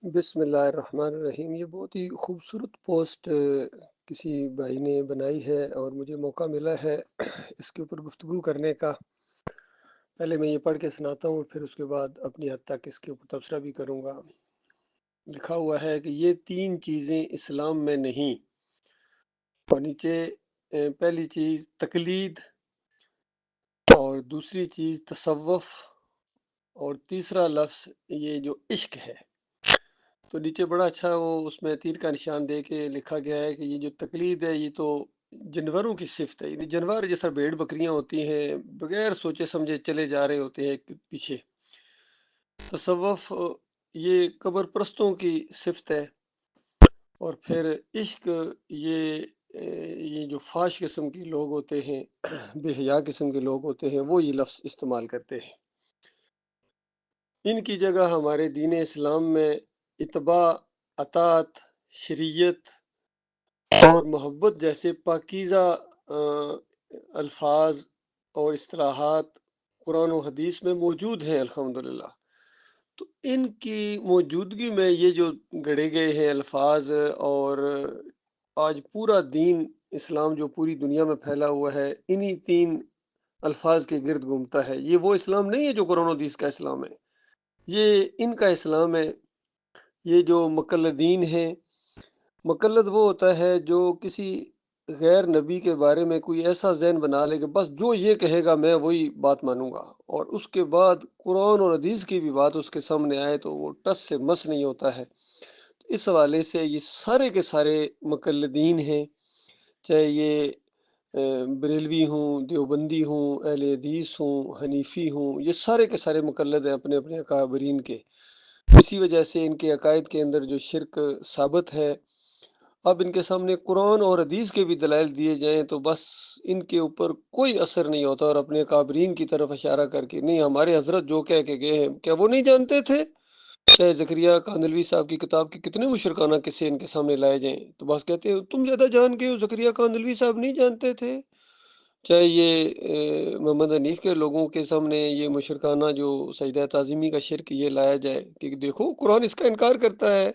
بسم اللہ الرحمن الرحیم۔ یہ بہت ہی خوبصورت پوسٹ کسی بھائی نے بنائی ہے اور مجھے موقع ملا ہے اس کے اوپر گفتگو کرنے کا۔ پہلے میں یہ پڑھ کے سناتا ہوں، پھر اس کے بعد اپنی حد تک اس کے اوپر تبصرہ بھی کروں گا۔ لکھا ہوا ہے کہ یہ تین چیزیں اسلام میں نہیں، اور نیچے پہلی چیز تقلید، اور دوسری چیز تصوف، اور تیسرا لفظ یہ جو عشق ہے۔ تو نیچے بڑا اچھا وہ اس میں تیر کا نشان دے کے لکھا گیا ہے کہ یہ جو تقلید ہے یہ تو جانوروں کی صفت ہے، یعنی جانور جیسا بھیڑ بکریاں ہوتی ہیں، بغیر سوچے سمجھے چلے جا رہے ہوتے ہیں پیچھے۔ تصوف یہ قبر پرستوں کی صفت ہے، اور پھر عشق یہ جو فاش قسم کے لوگ ہوتے ہیں، بے حیا قسم کے لوگ ہوتے ہیں، وہ یہ لفظ استعمال کرتے ہیں۔ ان کی جگہ ہمارے دین اسلام میں اتباع، اطاعت، شریعت اور محبت جیسے پاکیزہ الفاظ اور اصطلاحات قرآن و حدیث میں موجود ہیں الحمدللہ۔ تو ان کی موجودگی میں یہ جو گڑے گئے ہیں الفاظ، اور آج پورا دین اسلام جو پوری دنیا میں پھیلا ہوا ہے انہی تین الفاظ کے گرد گھومتا ہے۔ یہ وہ اسلام نہیں ہے جو قرآن و حدیث کا اسلام ہے، یہ ان کا اسلام ہے۔ یہ جو مقلدین ہیں، مقلد وہ ہوتا ہے جو کسی غیر نبی کے بارے میں کوئی ایسا ذہن بنا لے کہ بس جو یہ کہے گا میں وہی بات مانوں گا، اور اس کے بعد قرآن اور حدیث کی بھی بات اس کے سامنے آئے تو وہ ٹس سے مس نہیں ہوتا ہے۔ اس حوالے سے یہ سارے کے سارے مقلدین ہیں، چاہے یہ بریلوی ہوں، دیوبندی ہوں، اہل حدیث ہوں، حنیفی ہوں، یہ سارے کے سارے مقلد ہیں اپنے اپنے اکابرین کے۔ اسی وجہ سے ان کے عقائد کے اندر جو شرک ثابت ہے، اب ان کے سامنے قرآن اور حدیث کے بھی دلائل دیے جائیں تو بس ان کے اوپر کوئی اثر نہیں ہوتا، اور اپنے اکابرین کی طرف اشارہ کر کے نہیں ہمارے حضرت جو کہہ کے گئے ہیں کیا وہ نہیں جانتے تھے؟ چاہے زکریہ کاندلوی صاحب کی کتاب کے کتنے مشرکانہ قصے ان کے سامنے لائے جائیں تو بس کہتے ہیں تم زیادہ جان کے ہو، زکریہ کاندلوی صاحب نہیں جانتے تھے۔ چاہے یہ محمد حنیف کے لوگوں کے سامنے یہ مشرکانہ جو سجدہ تعظیمی کا شرک یہ لایا جائے کہ دیکھو قرآن اس کا انکار کرتا ہے،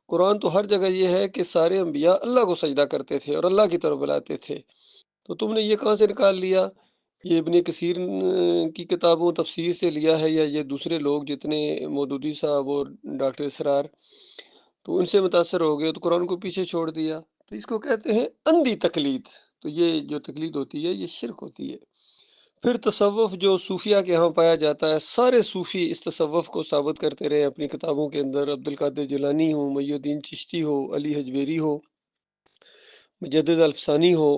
قرآن تو ہر جگہ یہ ہے کہ سارے انبیاء اللہ کو سجدہ کرتے تھے اور اللہ کی طرف بلاتے تھے، تو تم نے یہ کہاں سے نکال لیا؟ یہ ابن کثیر کی کتابوں تفسیر سے لیا ہے، یا یہ دوسرے لوگ جتنے مودودی صاحب اور ڈاکٹر اسرار، تو ان سے متاثر ہو گئے تو قرآن کو پیچھے چھوڑ دیا؟ تو اس کو کہتے ہیں اندھی تقلید۔ تو یہ جو تقلید ہوتی ہے یہ شرک ہوتی ہے۔ پھر تصوف جو صوفیہ کے ہاں پایا جاتا ہے، سارے صوفی اس تصوف کو ثابت کرتے رہے اپنی کتابوں کے اندر، عبدالقادر جیلانی ہو، محی الدین چشتی ہو، علی حجویری ہو، مجدد الفسانی ہو،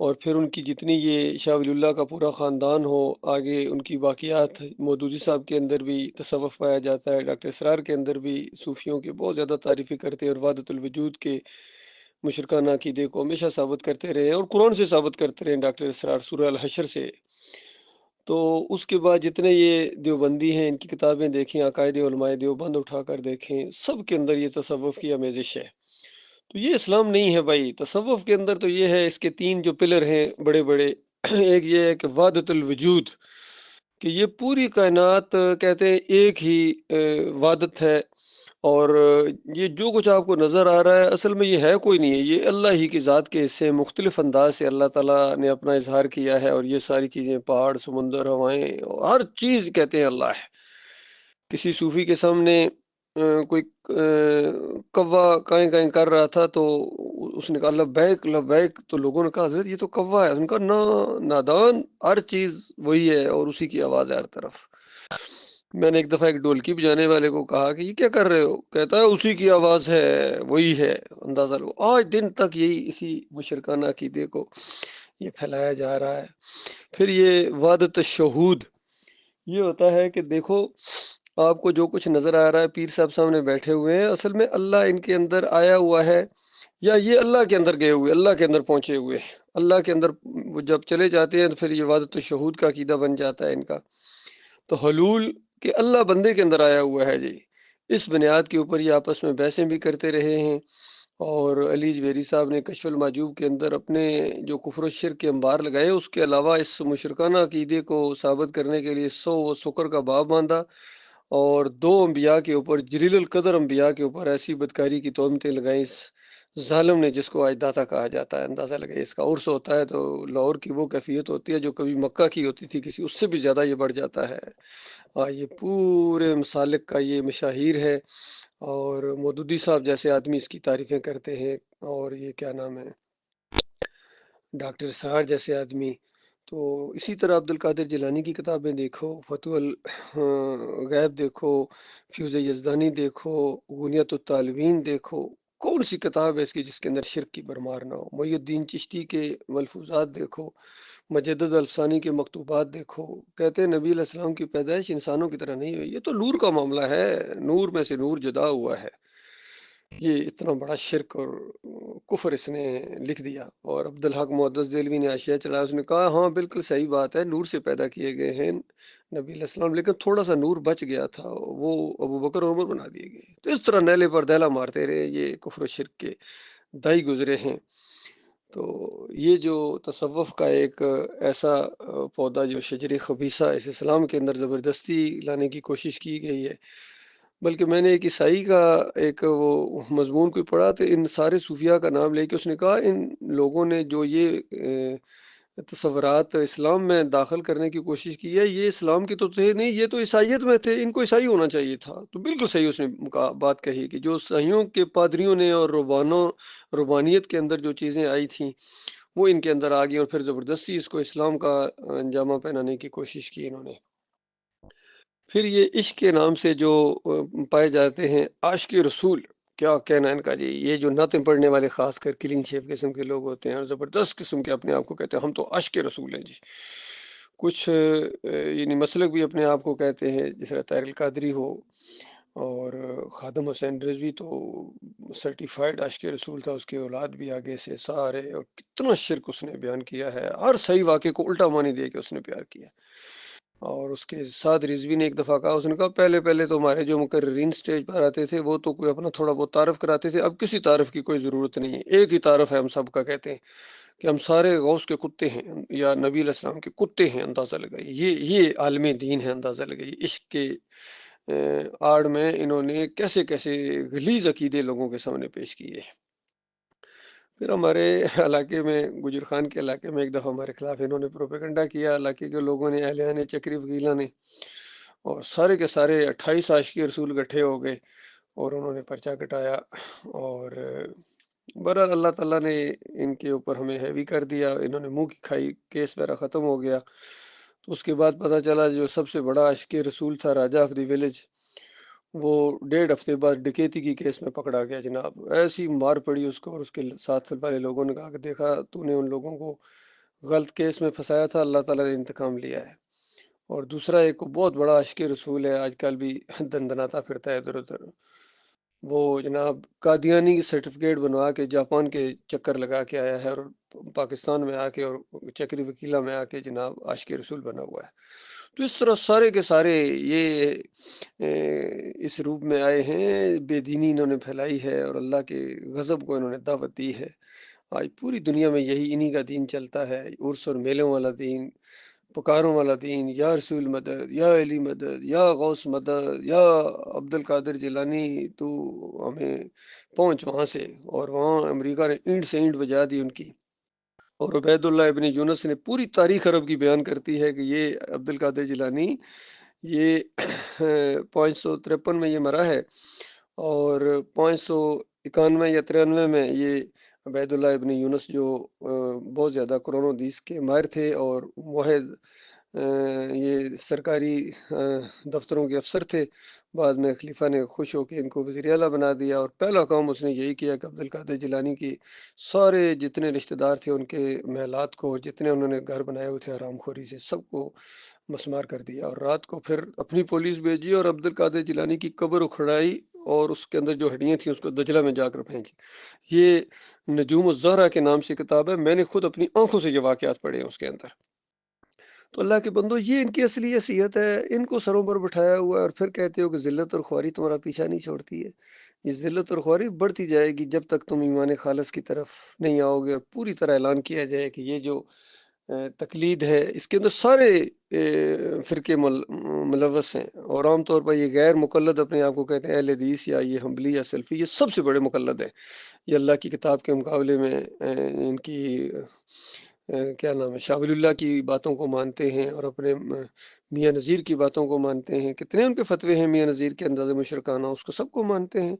اور پھر ان کی جتنی یہ شاہ ولی اللہ کا پورا خاندان ہو، آگے ان کی باقیات مودودی صاحب کے اندر بھی تصوف پایا جاتا ہے، ڈاکٹر اسرار کے اندر بھی صوفیوں کے بہت زیادہ تعریفیں کرتے ہیں، اور وحدت الوجود کے مشرکانہ عقیدے کو ہمیشہ ثابت کرتے رہے ہیں، اور قرآن سے ثابت کرتے رہے ہیں ڈاکٹر اسرار سورہ الحشر سے۔ تو اس کے بعد جتنے یہ دیوبندی ہیں ان کی کتابیں دیکھیں، عقائد علماء دیوبند اٹھا کر دیکھیں، سب کے اندر یہ تصوف کی آمیزش ہے۔ تو یہ اسلام نہیں ہے بھائی۔ تصوف کے اندر تو یہ ہے، اس کے تین جو پلر ہیں بڑے بڑے، ایک یہ ہے کہ وحدت الوجود، کہ یہ پوری کائنات کہتے ہیں ایک ہی وحدت ہے، اور یہ جو کچھ آپ کو نظر آ رہا ہے اصل میں یہ ہے کوئی نہیں ہے، یہ اللہ ہی کی ذات کے حصے، مختلف انداز سے اللہ تعالیٰ نے اپنا اظہار کیا ہے، اور یہ ساری چیزیں پہاڑ، سمندر، ہوائیں، ہر چیز کہتے ہیں اللہ ہے۔ کسی صوفی کے سامنے کوئی کوا کائیں کائیں کر رہا تھا تو اس نے کہا لبیک لبیک، تو لوگوں نے کہا حضرت یہ تو کوا ہے، ان کا نادان، ہر چیز وہی ہے اور اسی کی آواز ہے ہر طرف۔ میں نے ایک دفعہ ایک ڈھولکی بجانے والے کو کہا کہ یہ کیا کر رہے ہو؟ کہتا ہے اسی کی آواز ہے، وہی ہے۔ اندازہ لو آج دن تک یہی اسی مشرکانہ عقیدے کو یہ پھیلایا جا رہا ہے۔ پھر یہ وحدت الشہود، یہ ہوتا ہے کہ دیکھو آپ کو جو کچھ نظر آ رہا ہے، پیر صاحب سامنے بیٹھے ہوئے ہیں، اصل میں اللہ ان کے اندر آیا ہوا ہے، یا یہ اللہ کے اندر گئے ہوئے، اللہ کے اندر پہنچے ہوئے ہیں۔ اللہ کے اندر وہ جب چلے جاتے ہیں تو پھر یہ وحدت الشہود کا عقیدہ بن جاتا ہے ان کا۔ تو حلول کہ اللہ بندے کے اندر آیا ہوا ہے جی، اس بنیاد کے اوپر یہ آپس میں بحثیں بھی کرتے رہے ہیں، اور علی جویری صاحب نے کشف المحجوب کے اندر اپنے جو کفر و شرک کے انبار لگائے، اس کے علاوہ اس مشرکانہ عقیدے کو ثابت کرنے کے لیے 100 و سکر کا باب باندھا، اور 2 انبیاء کے اوپر، جلیل القدر انبیاء کے اوپر ایسی بدکاری کی تہمتیں لگائیں اس ظالم نے، جس کو آج داتا کہا جاتا ہے۔ اندازہ لگائے، اس کا عرس ہوتا ہے تو لاہور کی وہ کیفیت ہوتی ہے جو کبھی مکہ کی ہوتی تھی، کسی اس سے بھی زیادہ یہ بڑھ جاتا ہے۔ یہ پورے مسالک کا یہ مشاہیر ہے، اور مودودی صاحب جیسے آدمی اس کی تعریفیں کرتے ہیں، اور یہ کیا نام ہے، ڈاکٹر اسرار جیسے آدمی۔ تو اسی طرح عبد القادر جیلانی کی کتابیں دیکھو، فتح الغیب دیکھو، فیوز یزدانی دیکھو، غنیت الطالبین دیکھو، کون سی کتاب ہے اس کی جس کے اندر شرک کی بھرمار نہ ہو؟ محی الدین چشتی کے ملفوظات دیکھو، مجدد الفسانی کے مکتوبات دیکھو، کہتے ہیں نبی علیہ السلام کی پیدائش انسانوں کی طرح نہیں ہوئی، یہ تو نور کا معاملہ ہے، نور میں سے نور جدا ہوا ہے۔ یہ اتنا بڑا شرک اور کفر اس نے لکھ دیا۔ اور عبدالحق محدث دہلوی نے حاشیہ چڑھایا، اس نے کہا ہاں بالکل صحیح بات ہے، نور سے پیدا کیے گئے ہیں نبی علیہ السلام، لیکن تھوڑا سا نور بچ گیا تھا، وہ ابو بکر اور عمر بنا دیے گئے۔ تو اس طرح نیلے پر دیلا مارتے رہے، یہ کفر و شرک کے دائی گزرے ہیں۔ تو یہ جو تصوف کا ایک ایسا پودا جو شجر خبیثہ اس اسلام کے اندر زبردستی لانے کی کوشش کی گئی ہے، بلکہ میں نے ایک عیسائی کا ایک وہ مضمون کوئی پڑھا تو ان سارے صوفیاء کا نام لے کے اس نے کہا ان لوگوں نے جو یہ تصورات اسلام میں داخل کرنے کی کوشش کی ہے، یہ اسلام کی تو تھے نہیں، یہ تو عیسائیت میں تھے، ان کو عیسائی ہونا چاہیے تھا۔ تو بالکل صحیح اس نے بات کہی کہ جو عیسائیوں کے پادریوں نے اور روبانیت کے اندر جو چیزیں آئی تھیں وہ ان کے اندر آ گئی، اور پھر زبردستی اس کو اسلام کا انجامہ پہنانے کی کوشش کی انہوں نے۔ پھر یہ عشق کے نام سے جو پائے جاتے ہیں عاشق رسول، کیا کہنا ہے ان کا جی، یہ جو نعتیں پڑھنے والے خاص کر کلین شیف قسم کے لوگ ہوتے ہیں اور زبردست قسم کے اپنے آپ کو کہتے ہیں ہم تو عاشق رسول ہیں جی۔ کچھ یعنی مسلک بھی اپنے آپ کو کہتے ہیں، جس طرح طاہر القادری ہو، اور خادم حسین رضوی تو سرٹیفائیڈ عاشق رسول تھا، اس کے اولاد بھی آگے سے سارے، اور کتنا شرک اس نے بیان کیا ہے، ہر صحیح واقعے کو الٹا معنی دے کے اس نے پیار کیا۔ اور اس کے ساتھ رضوی نے ایک دفعہ کہا، اس نے کہا پہلے پہلے تو ہمارے جو مقررین سٹیج پر آتے تھے وہ تو کوئی اپنا تھوڑا بہت تعارف کراتے تھے، اب کسی تعارف کی کوئی ضرورت نہیں ہے، ایک ہی تعارف ہے ہم سب کا، کہتے ہیں کہ ہم سارے غوث کے کتے ہیں یا نبی علیہ السلام کے کتے ہیں۔ اندازہ لگائیے، یہ عالم دین ہے، اندازہ لگائیے عشق کے آڑ میں انہوں نے کیسے کیسے غلیظ عقیدے لوگوں کے سامنے پیش کیے۔ پھر ہمارے علاقے میں، گجر خان کے علاقے میں، ایک دفعہ ہمارے خلاف انہوں نے پروپیگنڈا کیا، علاقے کے لوگوں نے، اہلیہ چکری وکیلہ نے، اور سارے کے سارے 28 عاشق رسول اکٹھے ہو گئے اور انہوں نے پرچہ کٹایا، اور بہرحال اللہ تعالیٰ نے ان کے اوپر ہمیں ہیوی کر دیا، انہوں نے منہ کی کھائی، کیس میرا ختم ہو گیا۔ تو اس کے بعد پتہ چلا جو سب سے بڑا عاشق رسول تھا، راجہ آف دی ولیج، وہ 1.5 ہفتے بعد ڈکیتی کی کیس میں پکڑا گیا جناب۔ ایسی مار پڑی اس کو، اور اس کے ساتھ والے لوگوں نے کہا کہ دیکھا تو نے ان لوگوں کو غلط کیس میں پھنسایا تھا، اللہ تعالیٰ نے انتقام لیا ہے۔ اور دوسرا ایک بہت بڑا عاشق رسول ہے، آج کل بھی دندناتا پھرتا ہے ادھر ادھر، وہ جناب قادیانی کی سرٹیفکیٹ بنوا کے جاپان کے چکر لگا کے آیا ہے، اور پاکستان میں آ کے اور چکری وکیلہ میں آ کے جناب عاشق رسول بنا ہوا ہے۔ تو اس طرح سارے کے سارے یہ اس روپ میں آئے ہیں، بے دینی انہوں نے پھیلائی ہے، اور اللہ کے غضب کو انہوں نے دعوت دی ہے۔ آج پوری دنیا میں یہی انہی کا دین چلتا ہے، عرس اور میلوں والا دین، پکاروں والا دین، یا رسول مدد، یا علی مدد، یا غوث مدد، یا عبد القادر جیلانی تو ہمیں پہنچ وہاں سے، اور وہاں امریکہ نے اینٹ سے اینٹ بجا دی ان کی۔ اور عبید اللہ ابن یونس نے پوری تاریخ عرب کی بیان کرتی ہے کہ یہ عبد القادر جیلانی یہ 553 میں یہ مرا ہے، اور 591 یا 93 میں یہ عبید اللہ ابن یونس جو بہت زیادہ قرآن و حدیث کے ماہر تھے اور واحد یہ سرکاری دفتروں کے افسر تھے، بعد میں خلیفہ نے خوش ہو کے ان کو وزیر اعلیٰ بنا دیا، اور پہلا کام اس نے یہی کیا کہ عبد القادر جیلانی کی سارے جتنے رشتہ دار تھے ان کے محلات کو، جتنے انہوں نے گھر بنائے ہوئے تھے حرام خوری سے، سب کو مسمار کر دیا، اور رات کو پھر اپنی پولیس بھیجی اور عبد القادر جیلانی کی قبر اکھڑائی، اور اس کے اندر جو ہڈیاں تھیں اس کو دجلہ میں جا کر پھینکی۔ یہ نجوم الزہرا کے نام سے کتاب ہے، میں نے خود اپنی آنکھوں سے یہ واقعات پڑھے ہیں اس کے اندر۔ تو اللہ کے بندو، یہ ان کی اصلی حیثیت ہے، ان کو سروں پر بٹھایا ہوا ہے، اور پھر کہتے ہو کہ ذلت اور خواری تمہارا پیچھا نہیں چھوڑتی ہے۔ یہ ذلت اور خواری بڑھتی جائے گی جب تک تم ایمان خالص کی طرف نہیں آؤ گے، اور پوری طرح اعلان کیا جائے کہ یہ جو تقلید ہے، اس کے اندر سارے فرقے ملوث ہیں، اور عام طور پر یہ غیر مقلد اپنے آپ کو کہتے ہیں، اہل حدیث یا یہ حنبلی یا سلفی، یہ سب سے بڑے مقلد ہیں۔ یہ اللہ کی کتاب کے مقابلے میں ان کی کیا نام ہے، شاہ ولی اللہ کی باتوں کو مانتے ہیں، اور اپنے میاں نذیر کی باتوں کو مانتے ہیں۔ کتنے ان کے فتوے ہیں میاں نذیر کے انداز مشرکانہ، اس کو سب کو مانتے ہیں۔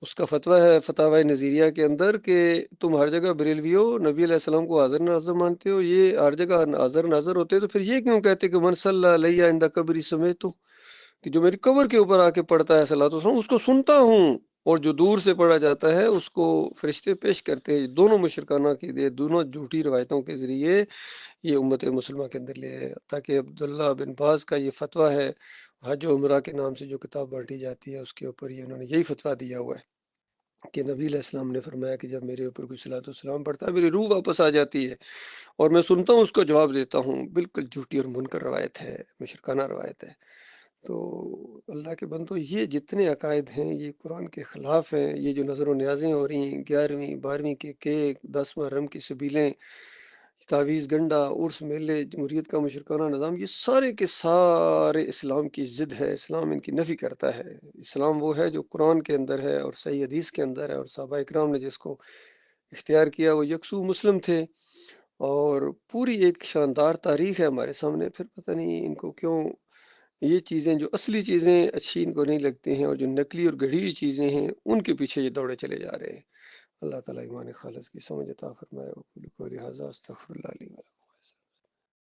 اس کا فتویٰ ہے فتاوی نظیریہ کے اندر کہ تم ہر جگہ بریلوی ہو، نبی علیہ السلام کو حاضر ناظر مانتے ہو، یہ ہر جگہ حاضر ناظر ہوتے ہیں، تو پھر یہ کیوں کہتے کہ من صلی علیہ عند قبری سمیت ہو، کہ جو میری قبر کے اوپر آ کے پڑھتا ہے صلاۃ وسلام اس کو سنتا ہوں، اور جو دور سے پڑھا جاتا ہے اس کو فرشتے پیش کرتے ہیں۔ دونوں مشرکانہ کی دونوں جھوٹی روایتوں کے ذریعے یہ امت مسلمہ کے اندر لے آئے، تاکہ عبداللہ بن باز کا یہ فتویٰ ہے حج و عمرہ کے نام سے جو کتاب بانٹی جاتی ہے، اس کے اوپر یہ انہوں نے یہی فتویٰ دیا ہوا ہے کہ نبی علیہ السلام نے فرمایا کہ جب میرے اوپر کوئی صلاۃ والسلام پڑھتا ہے میری روح واپس آ جاتی ہے، اور میں سنتا ہوں، اس کو جواب دیتا ہوں۔ بالکل جھوٹی اور منکر روایت ہے، مشرکانہ روایت ہے۔ تو اللہ کے بندو، یہ جتنے عقائد ہیں یہ قرآن کے خلاف ہیں۔ یہ جو نظر و نیازیں ہو رہی ہیں، 11ویں 12ویں کے کیک، 10 محرم کی سبیلیں، تعویذ گنڈا، عرس میلے، جمہوریت کا مشرکانہ نظام، یہ سارے کے سارے اسلام کی ضد ہے۔ اسلام ان کی نفی کرتا ہے۔ اسلام وہ ہے جو قرآن کے اندر ہے اور صحیح حدیث کے اندر ہے، اور صحابہ اکرام نے جس کو اختیار کیا وہ یکسو مسلم تھے، اور پوری ایک شاندار تاریخ ہے ہمارے سامنے۔ پھر پتہ نہیں ان کو کیوں یہ چیزیں، جو اصلی چیزیں اچھی ان کو نہیں لگتی ہیں، اور جو نقلی اور گڑھی ہوئی چیزیں ہیں ان کے پیچھے یہ دوڑے چلے جا رہے ہیں۔ اللہ تعالیٰ ایمان خالص کی سمجھ عطا فرمائے۔ وقول قولی ھذا استغفر اللہ لی ولکم۔